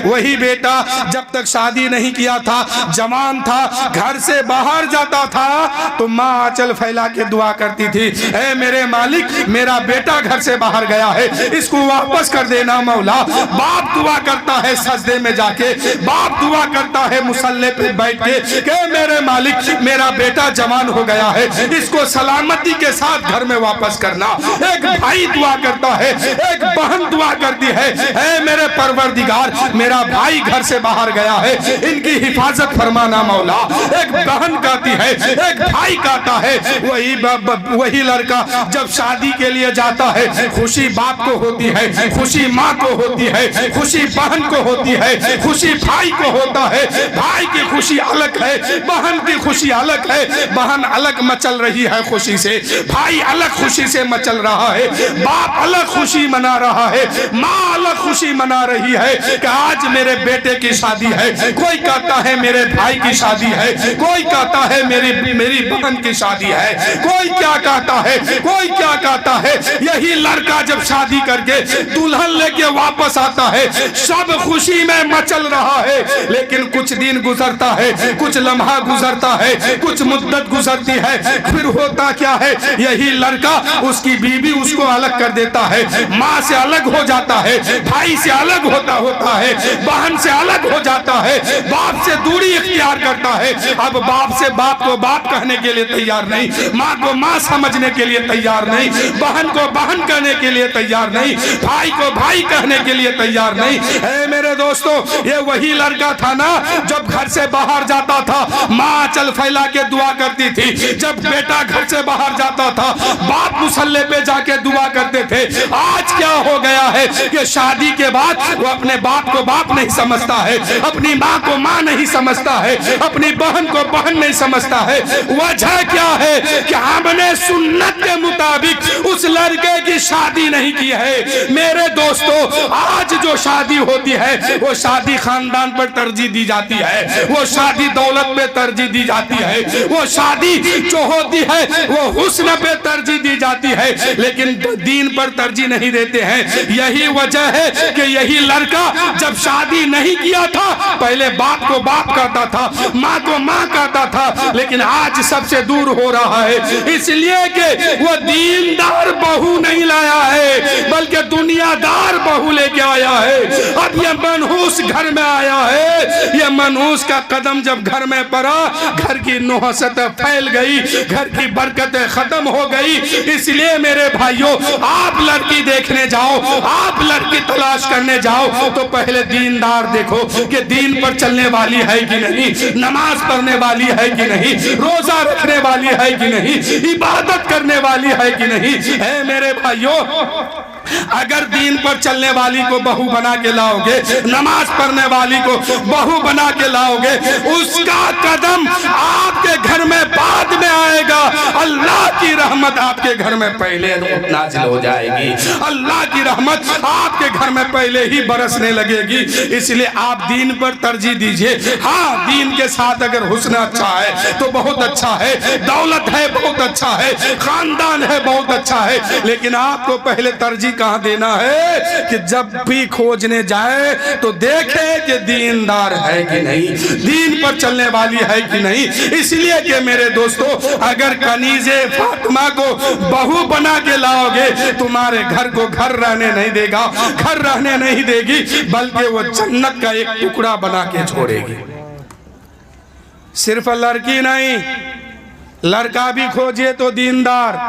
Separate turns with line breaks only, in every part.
वही बेटा जब तक शादी नहीं किया था, जवान था, घर से बाहर जाता था तो माँ आंचल फैला के दुआ करती थी, ऐ मेरे मालिक मेरा बेटा घर से बाहर गया है, इसको वापस कर देना मौला। बाप दुआ करता है सजदे में जाके, बाप दुआ करता है मुसल्ले पे बैठ के कि मेरे मालिक मेरा बेटा जवान हो गया है, इसको सलामती के साथ घर में वापस करना। एक भाई दुआ करता है, एक बहन दुआ करती है, ऐ मेरे परवरदिगार मेरा भाई घर से बाहर गया है, इनकी हिफाजत फरमाना मौला। एक बहन कहती है, एक भाई कहता है। वही लड़का जब शादी के लिए जाता है, खुशी बाप को होती है, खुशी माँ को होती है, खुशी बहन को होती है, खुशी भाई को होता है। भाई की खुशी अलग है, बहन की खुशी अलग है। बहन अलग मचल रही है खुशी से, भाई अलग खुशी से मचल रहा है, बाप अलग खुशी मना रहा है, माँ अलग खुशी मना रही है कि आज मेरे बेटे की शादी है। कोई कहता है मेरे भाई की शादी है, कोई कहता है मेरी बहन की शादी है, कोई क्या कहता है, कोई क्या कहता है। यही लड़का जब शादी करके दुल्हन लेके वापस आता है, सब खुशी में मचल रहा है। लेकिन कुछ दिन गुजरता है, कुछ लम्हा गुजरता है, कुछ मुद्दत गुजरती है, फिर होता क्या है, यही लड़का उसकी बीवी उसको अलग कर देता है, माँ से अलग हो जाता है, भाई से अलग होता है, बहन से अलग हो जाता है, बाप से दूरी इख्तियार करता है। अब बाप से बाप को बाप कहने के लिए तैयार नहीं, माँ को माँ समझने के लिए तैयार नहीं, बहन को बहन कहने के लिए तैयार नहीं, भाई को भाई कहने के लिए तैयार नहीं। ऐ मेरे दोस्तों, ये वही लड़का था ना जब घर से बाहर जाता था, माँ चल फैला के दुआ करती थी। जब बेटा घर से बाहर जाता था, बाप मुसल्ले पे जाके दुआ करते थे। आज क्या हो गया है कि शादी के बाद वो अपने बाप को बाप नहीं समझता है, अपनी माँ को माँ नहीं समझता है, अपनी बहन को बहन नहीं समझता है। वजह क्या है कि हमने सुन्नत के मुताबिक उस लड़के की शादी नहीं की है। मेरे दोस्तों, आज जो शादी होती है वो शादी खानदान पर तरजीह दी जाती है, वो शादी दौलत पे तरजीह दी जाती है, वो शादी जो होती है वो हुस्न पे तरजीह दी जाती है, लेकिन दीन पर तरजीह नहीं देते हैं। यही वजह है कि यही लड़का जब शादी नहीं किया था, पहले बाप को बाप कहता था, माँ को माँ कहता था, लेकिन आज सबसे दूर हो रहा है। इसलिए कि वो दीनदार बहू नहीं लाया है, बल्कि दुनियादार बहू लेके आया है। अब ये मनहूस घर में आया है। ये मनहूस का कदम जब घर में पड़ा, घर की नुहसत फैल गई, घर की बरकतें खत्म हो गई। इसलिए मेरे भाइयों, आप लड़की देखने जाओ, आप लड़की तलाश करने जाओ तो पहले दीनदार देखो कि दीन पर चलने वाली है कि नहीं, नमाज पढ़ने वाली है कि नहीं, रोजा रखने वाली है कि नहीं, इबादत करने वाली है कि नहीं। है मेरे भाइयों, अगर दीन पर चलने वाली को बहू बना के लाओगे, नमाज पढ़ने वाली को बहू बना के लाओगे, उसका कदम आपके घर में बाद में आएगा। अल्लाह की रहमत आपके घर में पहले नाजिल हो जाएगी, अल्लाह की रहमत आपके घर में पहले ही बरसने लगेगी। इसलिए आप दीन पर तरजीह दीजिए। हाँ, दीन के साथ अगर हुस्न अच्छा है तो बहुत अच्छा है, दौलत है बहुत अच्छा है, खानदान है बहुत अच्छा है, लेकिन आपको पहले तरजीह कहाँ देना है कि जब भी खोजने जाए तो देखे कि दीनदार है कि नहीं, दीन पर चलने वाली है कि नहीं। इसलिए कि मेरे दोस्तों, अगर कनीज़े फातिमा को बहू बना के लाओगे, तुम्हारे घर को घर रहने नहीं देगा, घर रहने नहीं देगी, बल्कि वो जन्नत का एक टुकड़ा बना के छोड़ेगी। सिर्फ लड़की नहीं, लड़का भी खोजिए तो दीनदार।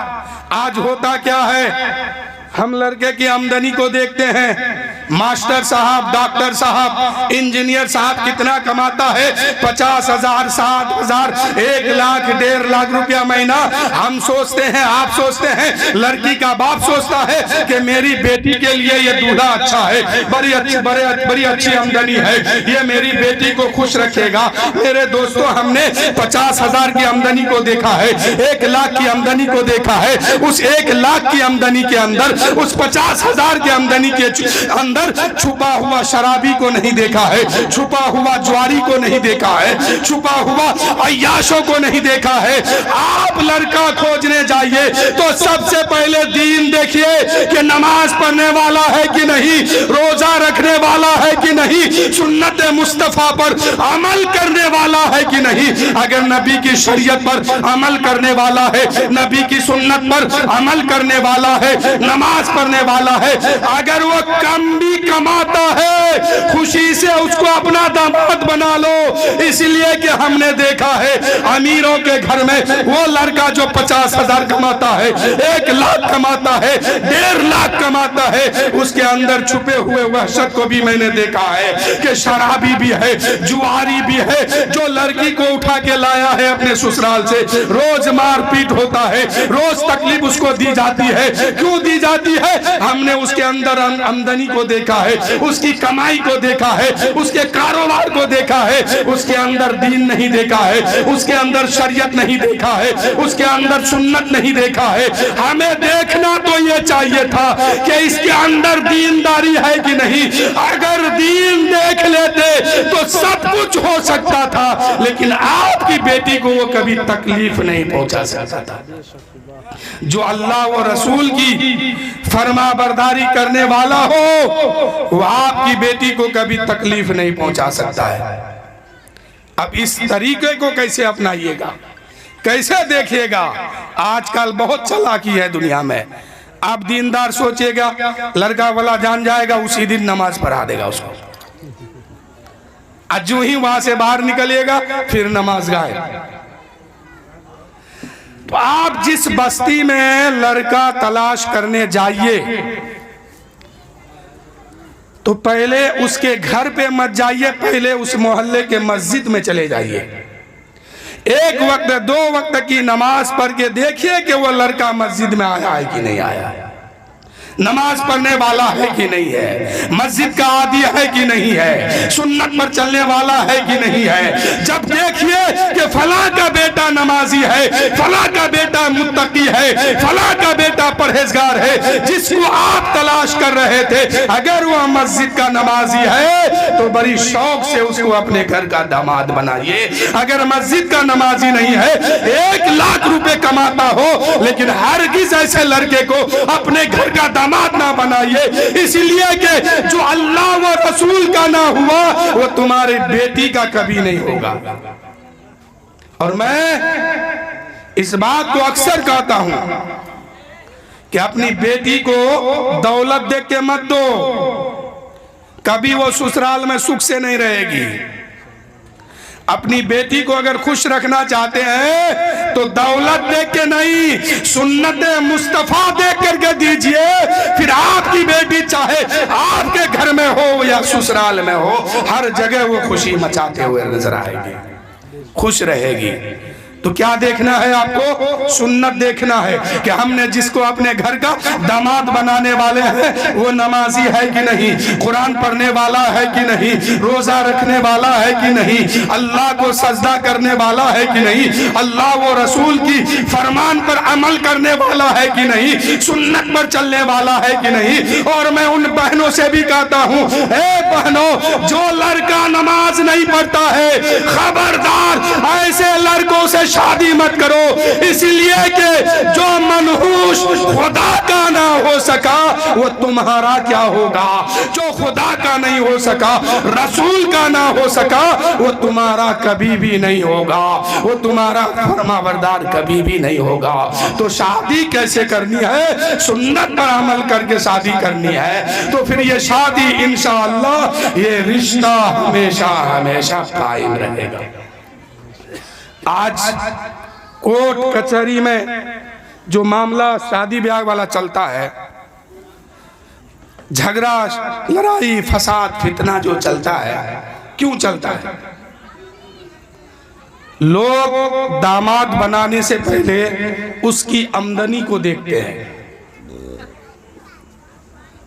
आज होता क्या है, हम लड़के की आमदनी को देखते हैं, मास्टर साहब, डॉक्टर साहब, इंजीनियर साहब कितना कमाता है, 50,000, 60,000, 1 लाख, 1.5 लाख रुपया महीना। हम सोचते हैं, आप सोचते हैं, लड़की का बाप सोचता है कि मेरी बेटी के लिए ये दूल्हा अच्छा है, बड़ी अच्छी आमदनी है, ये मेरी बेटी को खुश रखेगा। मेरे दोस्तों, हमने 50,000 की आमदनी को देखा है, 1 लाख की आमदनी को देखा है। उस 1 लाख की आमदनी के अंदर, उस 50,000 की आमदनी के अंदर अंदर छुपा हुआ शराबी को नहीं देखा है, छुपा हुआ ज्वारी को नहीं देखा है, छुपा हुआ अय्याशों को नहीं देखा है। आप लड़का खोजने जाइए तो सबसे पहले दीन देखिए कि नमाज पढ़ने वाला है कि नहीं, रोजा रखने वाला है कि नहीं, सुन्नत मुस्तफा पर अमल करने वाला है कि नहीं। अगर नबी की शरीयत पर अमल करने वाला है, नबी की सुन्नत पर अमल करने वाला है, नमाज पढ़ने वाला है, अगर वो कम भी कमाता है खुशी से उसको अपना दामाद बना लो। इसलिए कि हमने देखा है अमीरों के घर में वो लड़का जो 50,000 कमाता है, 1 लाख कमाता है, 1.5 लाख कमाता है, उसके अंदर छुपे हुए वहशत को भी मैंने देखा है कि शराबी भी है, जुआरी भी है, जो लड़की को उठा के लाया है अपने ससुराल से, रोज मारपीट होता है, रोज तकलीफ उसको दी जाती है। क्यों दी जाती है? हमने उसके अंदर आमदनी को देखा है, उसकी कमाई को देखा है, उसके कारोबार को देखा है, उसके अंदर दीन नहीं देखा है, उसके अंदर शरीयत नहीं देखा है, उसके अंदर सुन्नत नहीं देखा है। हमें देखना तो ये चाहिए था कि इसके अंदर दीनदारी है कि नहीं। अगर दीन देख लेते तो सब कुछ हो सकता था, लेकिन आपकी बेटी को वो कभी तकलीफ नहीं पहुंचा सकता था। जो अल्लाह व रसूल की फरमाबरदारी करने वाला हो वो आपकी बेटी को कभी तकलीफ नहीं पहुंचा सकता है। अब इस तरीके को कैसे अपनाइएगा, कैसे देखिएगा? आजकल बहुत चालाकी है दुनिया में। आप दीनदार सोचिएगा, लड़का वाला जान जाएगा, उसी दिन नमाज पढ़ा देगा उसको। आज जो ही वहां से बाहर निकलिएगा फिर नमाज गायब। तो आप जिस बस्ती में लड़का तलाश करने जाइए तो पहले उसके घर पे मत जाइए, पहले उस मोहल्ले के मस्जिद में चले जाइए। 1 वक्त 2 वक्त की नमाज पढ़ के देखिए कि वो लड़का मस्जिद में आया है कि नहीं आया है, नमाज पढ़ने वाला है कि नहीं है, मस्जिद का आदी है कि नहीं है, सुन्नत पर चलने वाला है कि नहीं है। जब देखिए कि फला का बेटा नमाजी है, फला का बेटा मुत्तकी है, फला का बेटा परहेजगार है, जिसको आप तलाश कर रहे थे, अगर वह मस्जिद का नमाजी है तो बड़ी शौक से उसको अपने घर का दामाद बनाइए। अगर मस्जिद का नमाजी नहीं है, 1 लाख रुपए कमाता हो, लेकिन हरगिज़ ऐसे लड़के को अपने घर का दामाद ना बनाइए। इसलिए कि जो अल्लाह व रसूल का ना हुआ वो तुम्हारी बेटी का कभी नहीं होगा। और मैं इस बात को अक्सर कहता हूं कि अपनी बेटी को दौलत देख के मत दो, कभी वो ससुराल में सुख से नहीं रहेगी। अपनी बेटी को अगर खुश रखना चाहते हैं तो दौलत देख के नहीं, सुन्नत मुस्तफा देख करके दीजिए। फिर आपकी बेटी चाहे आपके घर में हो या ससुराल में हो, हर जगह वो खुशी मचाते हुए नजर आएगी, खुश रहेगी। तो क्या देखना है आपको? सुन्नत देखना है कि हमने जिसको अपने घर का दामाद बनाने वाले हैं वो नमाजी है कि नहीं, कुरान पढ़ने वाला है कि नहीं, रोजा रखने वाला है कि नहीं, अल्लाह को सजदा करने वाला है कि नहीं, अल्लाह वो रसूल की फरमान पर अमल करने वाला है कि नहीं, सुन्नत पर चलने वाला है कि नहीं। और मैं उन बहनों से भी कहता हूँ, ए बहनों, जो लड़का नमाज नहीं पढ़ता है खबरदार ऐसे लड़कों से शादी मत करो। इसलिए कि जो मनहूस खुदा का ना हो सका वो तुम्हारा क्या होगा, जो खुदा का नहीं हो सका, रसूल का ना हो सका, वो तुम्हारा कभी भी नहीं होगा, वो तुम्हारा फरमाबरदार कभी भी नहीं होगा। तो शादी कैसे करनी है? सुन्नत पर अमल करके शादी करनी है। तो फिर ये शादी इंशाअल्लाह ये रिश्ता हमेशा हमेशा कायम रहेगा। आज कोर्ट कचहरी में जो मामला शादी ब्याह वाला चलता है, झगड़ा लड़ाई फसाद फितना जो चलता है, क्यों चलता है? लोग दामाद बनाने से पहले उसकी आमदनी को देखते हैं,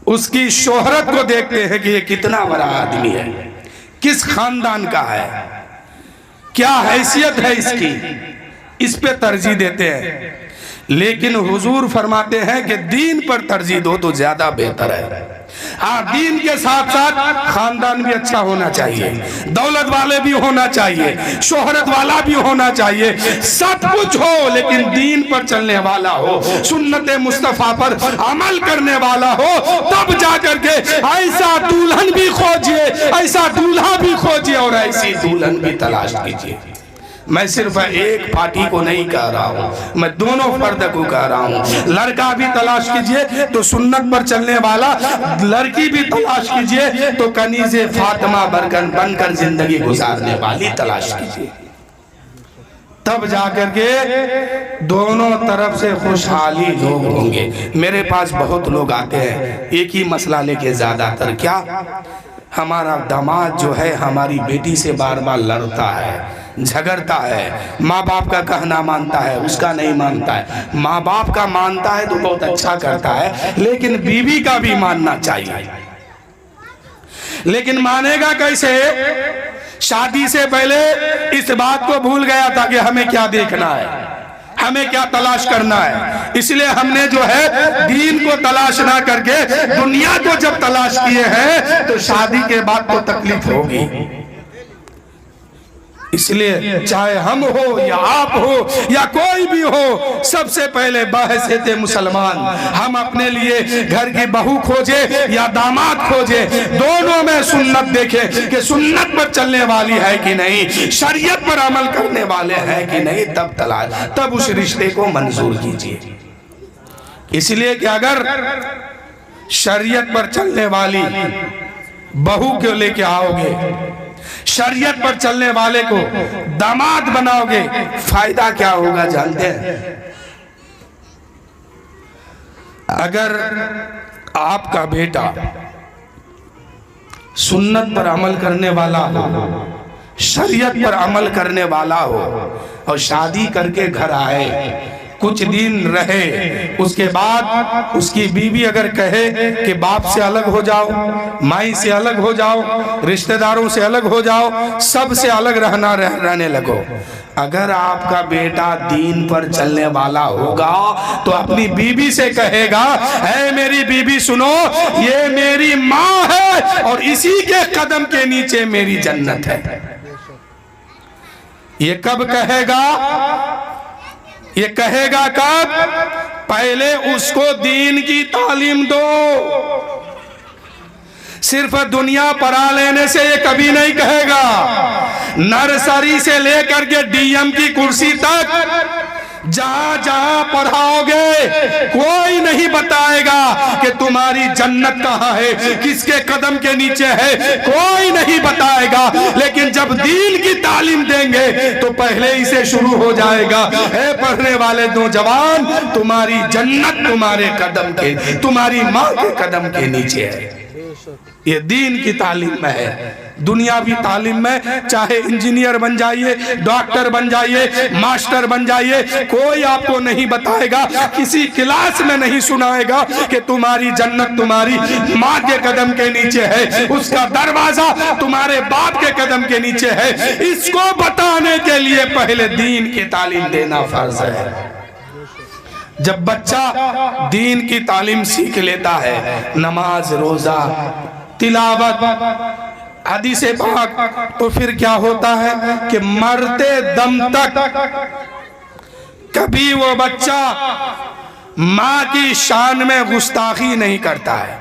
उसकी शोहरत को देखते हैं कि ये कितना बड़ा आदमी है, किस खानदान का है, क्या हैसियत है इसकी, इस पे तरजीह देते हैं। लेकिन हुजूर फरमाते हैं कि दीन पर तरजीह दो तो ज्यादा बेहतर है। हाँ, दीन के साथ साथ खानदान भी अच्छा होना चाहिए, दौलत वाले भी होना चाहिए, शोहरत वाला भी होना चाहिए, सब कुछ हो लेकिन दीन पर चलने वाला हो, सुन्नत मुस्तफा पर अमल करने वाला हो, तब जाकर के ऐसा दुल्हन भी खोजिए, ऐसा दूल्हा भी खोजिए और ऐसी दुल्हन भी तलाश कीजिए। मैं सिर्फ एक पार्टी को नहीं कह रहा हूँ, मैं दोनों फर्द को कह रहा हूँ। लड़का भी तलाश कीजिए तो सुन्नत पर चलने वाला, लड़की भी तलाश कीजिए तो कनीज़े फातिमा बनकर जिंदगी गुजारने वाली तलाश कीजिए। तब जाकर के दोनों तरफ से खुशहाली लोग होंगे। मेरे पास बहुत लोग आते हैं एक ही मसला लेके, ज्यादातर क्या, हमारा दामाद जो है हमारी बेटी से बार बार लड़ता है, झगड़ता है, माँ बाप का कहना मानता है, उसका नहीं मानता है। माँ बाप का मानता है तो बहुत अच्छा करता है, लेकिन बीवी का भी मानना चाहिए। लेकिन मानेगा कैसे? शादी से पहले इस बात को भूल गया था कि हमें क्या देखना है, हमें क्या तलाश करना है। इसलिए हमने जो है दीन को तलाश ना करके दुनिया को जब तलाश किए हैं तो शादी के बाद तो तकलीफ होगी। इसलिए चाहे हम हो या आप हो या कोई भी हो, सबसे पहले बहैसियत मुसलमान हम अपने लिए घर की बहू खोजे या दामाद खोजे, दोनों में सुन्नत देखे कि सुन्नत पर चलने वाली है कि नहीं, शरीयत पर अमल करने वाले हैं कि नहीं, तब तलाश, तब उस रिश्ते को मंजूर कीजिए। इसलिए कि अगर शरीयत पर चलने वाली बहू को लेके आओगे, शरीयत पर चलने वाले को दामाद बनाओगे, फायदा क्या होगा जानते हैं? अगर आपका बेटा सुन्नत पर अमल करने वाला हो, शरीयत पर अमल करने वाला हो और शादी करके घर आए, कुछ दिन रहे, उसके बाद उसकी बीवी अगर कहे कि बाप से अलग हो जाओ, माई से अलग हो जाओ, रिश्तेदारों से अलग हो जाओ, सब से अलग रहने लगो, अगर आपका बेटा दीन पर चलने वाला होगा तो अपनी बीवी से कहेगा, है मेरी बीवी सुनो, ये मेरी माँ है और इसी के कदम के नीचे मेरी जन्नत है। ये कब कहेगा? ये कहेगा कब? पहले उसको दीन की तालीम दो। सिर्फ दुनिया पढ़ा लेने से ये कभी नहीं कहेगा। नर्सरी से लेकर के डीएम की कुर्सी तक जहां जहां पढ़ाओगे, कोई नहीं बताएगा कि तुम्हारी जन्नत कहाँ है, किसके कदम के नीचे है, कोई नहीं बताएगा। लेकिन जब दीन की तालीम देंगे तो पहले ही से शुरू हो जाएगा, है पढ़ने वाले नौजवान, तुम्हारी जन्नत तुम्हारे कदम के, तुम्हारी माँ के कदम के नीचे है। ये दीन की तालीम में है। दुनियावी तालीम में चाहे इंजीनियर बन जाइए, डॉक्टर बन जाइए, मास्टर बन जाइए, कोई आपको नहीं बताएगा, किसी क्लास में नहीं सुनाएगा कि तुम्हारी जन्नत तुम्हारी माँ के कदम के नीचे है, उसका दरवाजा तुम्हारे बाप के कदम के नीचे है। इसको बताने के लिए पहले दीन की तालीम देना फर्ज है। जब बच्चा दीन की तालीम सीख लेता है, नमाज, रोजा, तिलावत, हदीस पाक, तो फिर क्या होता है कि मरते दम तक कभी वो बच्चा माँ की शान में गुस्ताखी नहीं करता है।